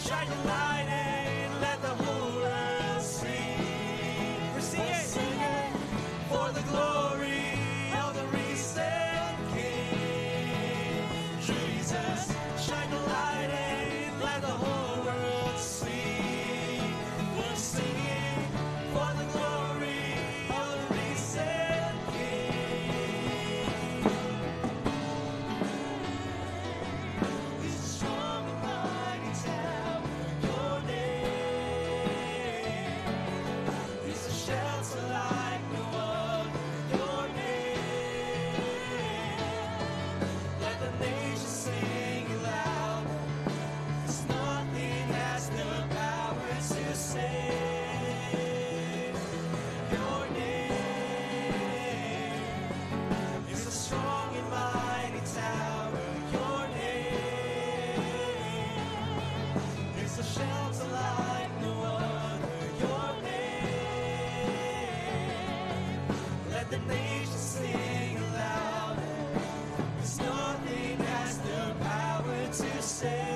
Shine your light and let the whole world see. We're singing for the glory of the risen King. Jesus, shine your light and let the whole world see. We're singing for the glory of the risen King. He's a strong and mighty tower. Your name is a shelter like no other. Your name, let the nations sing it loud. 'Cause nothing has the power to save. Your name is a strong and mighty tower. Your name is a shelter like no other. Your name, let the nations sing it loud. 'Cause nothing has the power to save.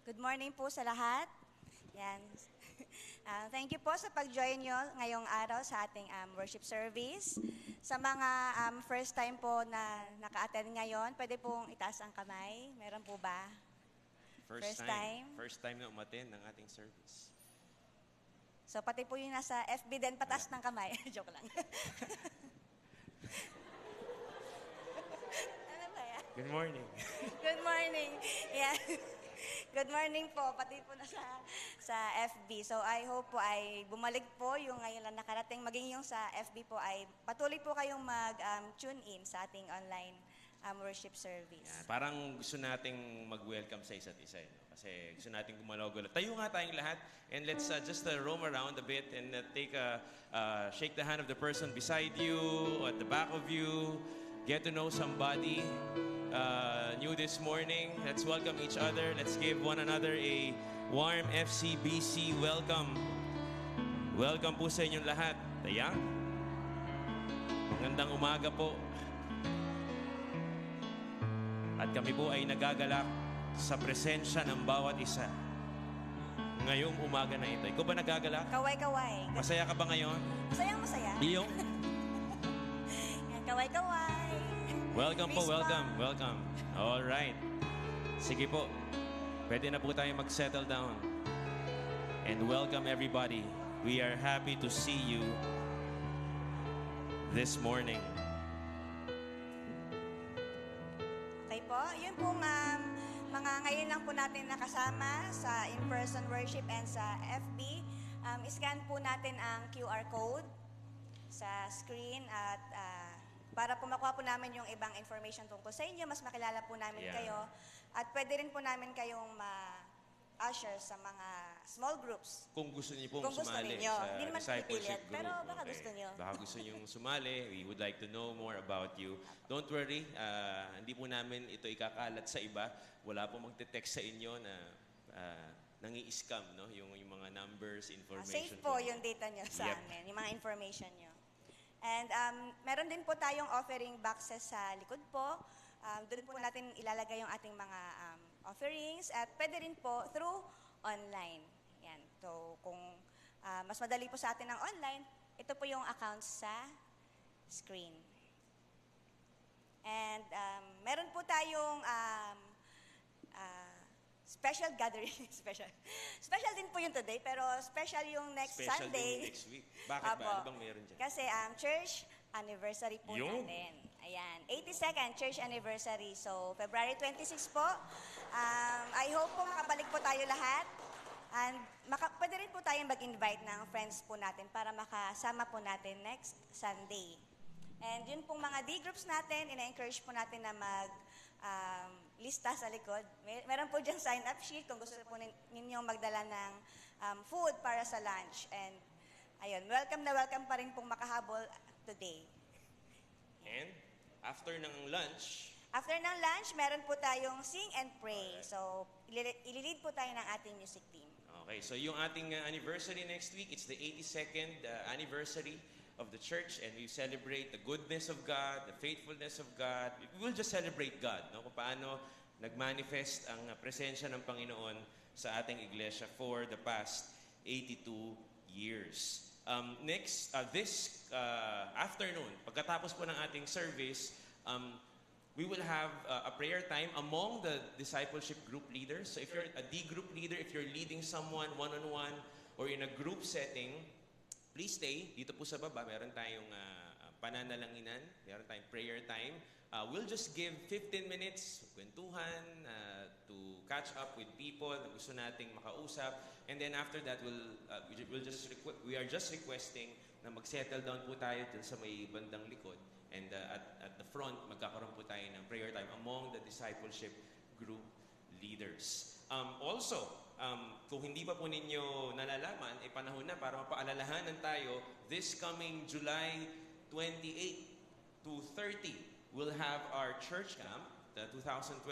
Good morning po sa lahat. Yan. Thank you po sa pag-join nyo ngayong araw sa ating worship service. Sa mga first time po na naka-attend ngayon, pwede pong itaas ang kamay. Meron po ba? First time. First time na umattend ng ating service. So pati po yung nasa FB din, pataas ng kamay. Joke lang. Ano ba yan? Good morning. Good morning. Yeah. Good morning po, pati po na sa FB. So I hope po ay bumalik po yung ngayon lang nakarating. Maging yung sa FB po ay patuloy po kayong mag-tune in sa ating online worship service. Yan, parang gusto nating mag-welcome sa isa't isa. No? Kasi gusto nating gumalaw-galaw. Tayo nga tayong lahat and let's just roam around a bit and shake the hand of the person beside you, at the back of you. Get to know somebody new this morning. Let's welcome each other. Let's give one another a warm FCBC welcome. Welcome po sa inyong lahat. Tayang. Magandang umaga po. At kami po ay nagagalak sa presensya ng bawat isa. Ngayong umaga na ito. Ikaw ba nagagalak? Kaway-kaway. Masaya ka ba ngayon? Masaya. Iyong? Yan, kaway-kaway. Welcome po, Peace welcome, welcome. All right. Sige po. Pwede na po tayo mag-settle down. And welcome everybody. We are happy to see you this morning. Okay po, yun po mga ngayon lang po natin nakasama sa in-person worship and sa FB. Iscan po natin ang QR code sa screen at para po makuha po namin yung ibang information tungkol sa inyo, mas makilala po namin kayo. At pwede rin po namin kayong ma-usher sa mga small groups. Kung gusto niyo pong Kung gusto sumali ninyo. sa Hindi naman discipleship pipilit, group. pero baka gusto niyo. Baka gusto niyo sumali. We would like to know more about you. Don't worry, hindi po namin ito ikakalat sa iba. Wala po magte-text sa inyo na nangi-scam, no? Yung mga numbers, information. Safe po yung data nyo sa amin, yung mga information nyo. And meron din po tayong offering boxes sa likod po. Doon po natin ilalagay yung ating mga offerings at pwede rin po through online. Yan. So kung mas madali po sa atin ng online, ito po yung account sa screen. And meron po tayong special gathering. Special din po yung today, pero special yung next Special Sunday. din yung next week. Bakit ba? Ano bang meron dyan? Kasi church anniversary po natin. Ayan, 82nd church anniversary. So, February 26 po. I hope po makabalik po tayo lahat. And pwede rin po tayong mag-invite ng friends po natin para makasama po natin next Sunday. And yun pong mga D-groups natin, ina-encourage po natin na lista sa likod. Meron po dyan sign-up sheet kung gusto po ninyong magdala ng food para sa lunch. And ayun, welcome na welcome pa rin pong makahabol today. And after ng lunch, meron po tayong sing and pray. So, ililid po tayo ng ating music team. okay, so yung ating anniversary next week, it's the 82nd anniversary of the church, and we celebrate the goodness of God, the faithfulness of God. We will just celebrate God, no? Kung paano nag-manifest ang presensya ng Panginoon sa ating iglesia for the past 82 years. This afternoon, pagkatapos po ng ating service, we will have a prayer time among the discipleship group leaders. So if you're a D group leader, if you're leading someone one-on-one or in a group setting, please stay. Dito po sa baba, meron tayong pananalanginan, meron tayong prayer time. We'll just give 15 minutes, kwentuhan, to catch up with people na gusto nating makausap. And then after that, we are just requesting na mag-settle down po tayo dun sa may bandang likod. And at the front, magkakaroon po tayo ng prayer time among the discipleship group leaders. Also, kung hindi pa po ninyo nalalaman, panahon na para mapaalalahanan tayo, this coming July 28 to 30, we'll have our church camp, the 2023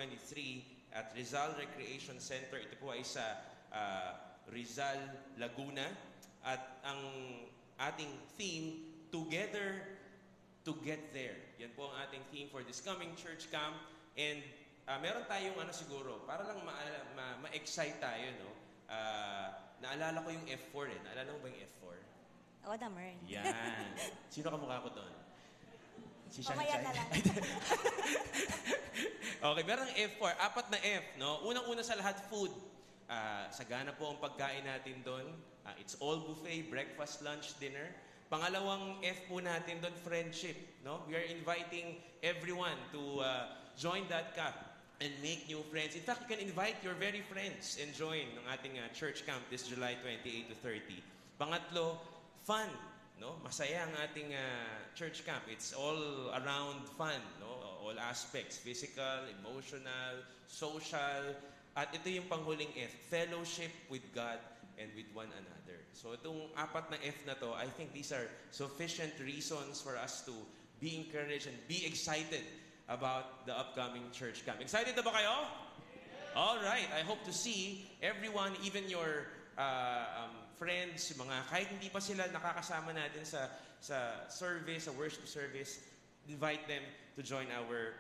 at Rizal Recreation Center. Ito po ay sa Rizal, Laguna. At ang ating theme, Together to Get There. Yan po ang ating theme for this coming church camp. And meron tayong ano siguro, para lang ma-excite tayo, no? Naalala ko yung F4 eh. Naalala mo ba yung F4? Oo, Damer. Yan. Sino kamukha ko doon? Si Shine Mamaya Shine. na lang. Okay, meron ng F4. 4 na F, no? Unang-una sa lahat, food. Sagana po ang pagkain natin doon. It's all buffet, breakfast, lunch, dinner. Pangalawang F po natin doon, friendship. No? We are inviting everyone to join that camp and make new friends. In fact, you can invite your very friends and join ng ating church camp this July 28 to 30. Pangatlo, fun. No? Masaya ang ating church camp. It's all around fun. No? All aspects, physical, emotional, social. At ito yung panghuling F, fellowship with God and with one another. So itong 4 na F na to, I think these are sufficient reasons for us to be encouraged and be excited about the upcoming church camp. Excited na ba kayo? All right. I hope to see everyone, even your friends, mga kahit hindi pa sila nakakasama natin sa service, sa worship service, invite them to join our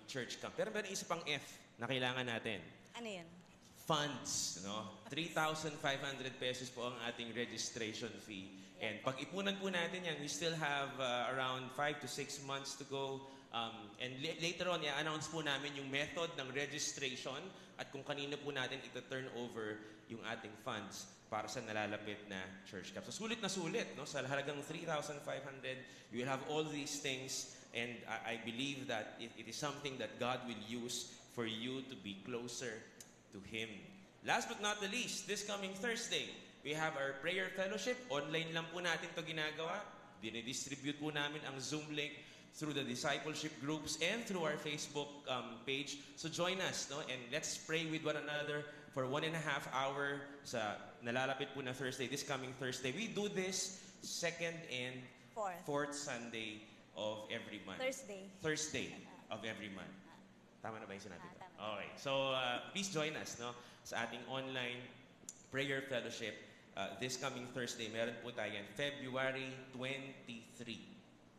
church camp. Pero meron isa pang F na kailangan natin. Ano yun? Funds, no? 3,500 pesos po ang ating registration fee. And pag-ipunan po natin yan, we still have around 5 to 6 months to go. And later on, i-announce po namin yung method ng registration at kung kanino po natin ito-turn over yung ating funds para sa nalalapit na church camp. So sulit na sulit, no? Sa halagang 3,500, you will have all these things, and I believe that it is something that God will use for you to be closer to Him. Last but not the least, this coming Thursday, we have our prayer fellowship. Online lang po natin to ginagawa. Dinidistribute po namin ang Zoom link through the discipleship groups and through our Facebook page. So join us, no? And let's pray with one another for 1.5 hours sa nalalapit po na Thursday, this coming Thursday. We do this second and fourth Sunday of every month. Thursday of every month. Tama na ba yung sinabi ko? Tama. Okay. So, please join us, no? Sa ating online prayer fellowship. This coming Thursday, meron po tayo yan, February 23.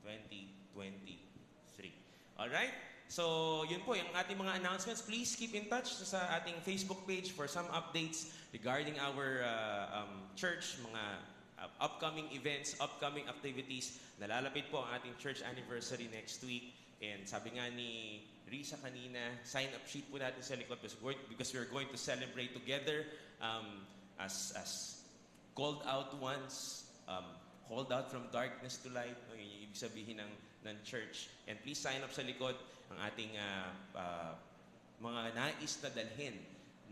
2023. Alright? So, yun po, yung ating mga announcements. Please keep in touch sa ating Facebook page for some updates regarding our church, mga upcoming events, upcoming activities. Nalalapit po ang ating church anniversary next week. And sabi nga ni Risa kanina, sign-up sheet po natin sa likod because we're going to celebrate together as called out ones, called out from darkness to light. No, yun yung ibig sabihin ng church. And please sign up sa likod ang ating mga nais na dalhin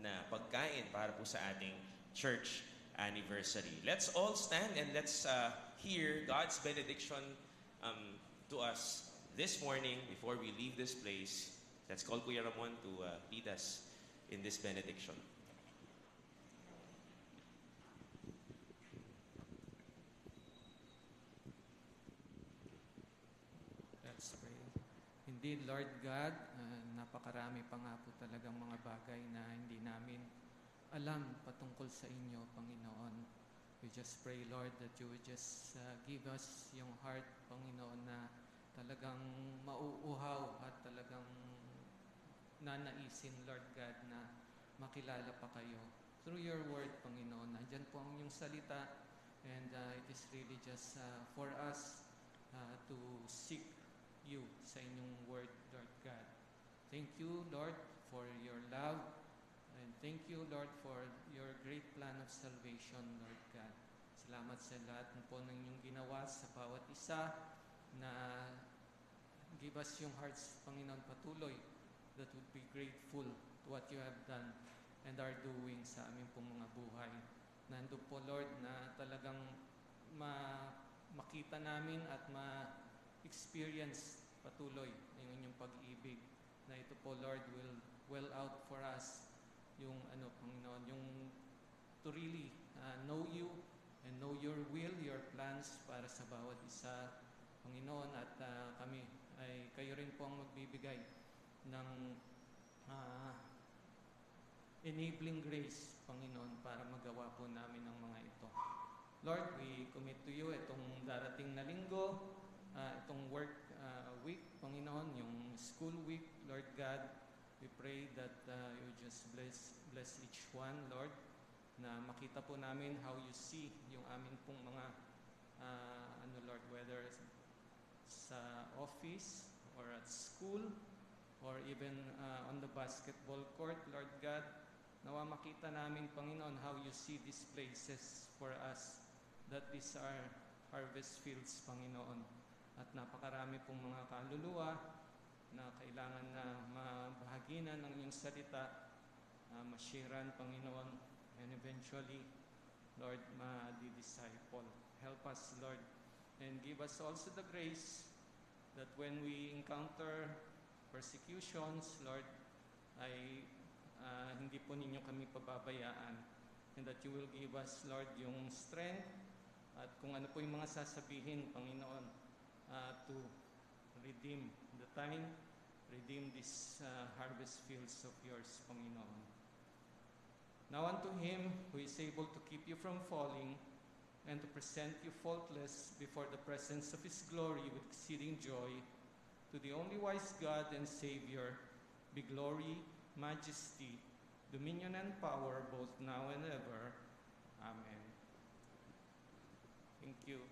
na pagkain para po sa ating church anniversary. Let's all stand and let's hear God's benediction to us this morning before we leave this place. Let's call Kuya Ramon to lead us in this benediction. Let's pray. Indeed, Lord God, napakarami pa nga po talagang mga bagay na hindi namin alam patungkol sa inyo, Panginoon. We just pray, Lord, that you would just give us yung heart, Panginoon, na talagang mauuhaw at talagang nanaisin, Lord God, na makilala pa kayo. Through your word, Panginoon, nandyan po ang inyong salita, and it is really just for us to seek you sa inyong word, Lord God. Thank you, Lord, for your love, and thank you, Lord, for your great plan of salvation, Lord God. Salamat sa lahat po ng inyong ginawa sa bawat isa na give us yung hearts, Panginoon, patuloy that would be grateful to what you have done and are doing sa aming pong mga buhay. Nandun po, Lord, na talagang makita namin at ma-experience patuloy yung inyong pag-ibig na ito po, Lord, will well out for us yung Panginoon, yung to really know you and know your will, your plans para sa bawat isa, Panginoon, at kami ay kayo rin po ang magbibigay ng enabling grace, Panginoon, para magawa po namin ang mga ito. Lord, we commit to you itong darating na linggo, itong work week, Panginoon, yung school week, Lord God, We pray that you just bless each one, Lord, na makita po namin how you see yung amin pong mga, Lord, whether sa office or at school or even on the basketball court, Lord God. Nawa makita namin, Panginoon, how you see these places for us, that these are harvest fields, Panginoon. At napakarami pong mga kaluluwa na kailangan na mabahaginan ng iyong salita, mashiran, Panginoon, and eventually, Lord, ma-disciple. Help us, Lord, and give us also the grace that when we encounter persecutions, Lord, ay hindi po ninyo kami pababayaan, and that you will give us, Lord, yung strength at kung ano po yung mga sasabihin, Panginoon, to redeem the time, redeem these harvest fields of yours, Panginoon. Now unto him who is able to keep you from falling and to present you faultless before the presence of his glory with exceeding joy, to the only wise God and Savior, be glory, majesty, dominion and power both now and ever. Amen. Thank you.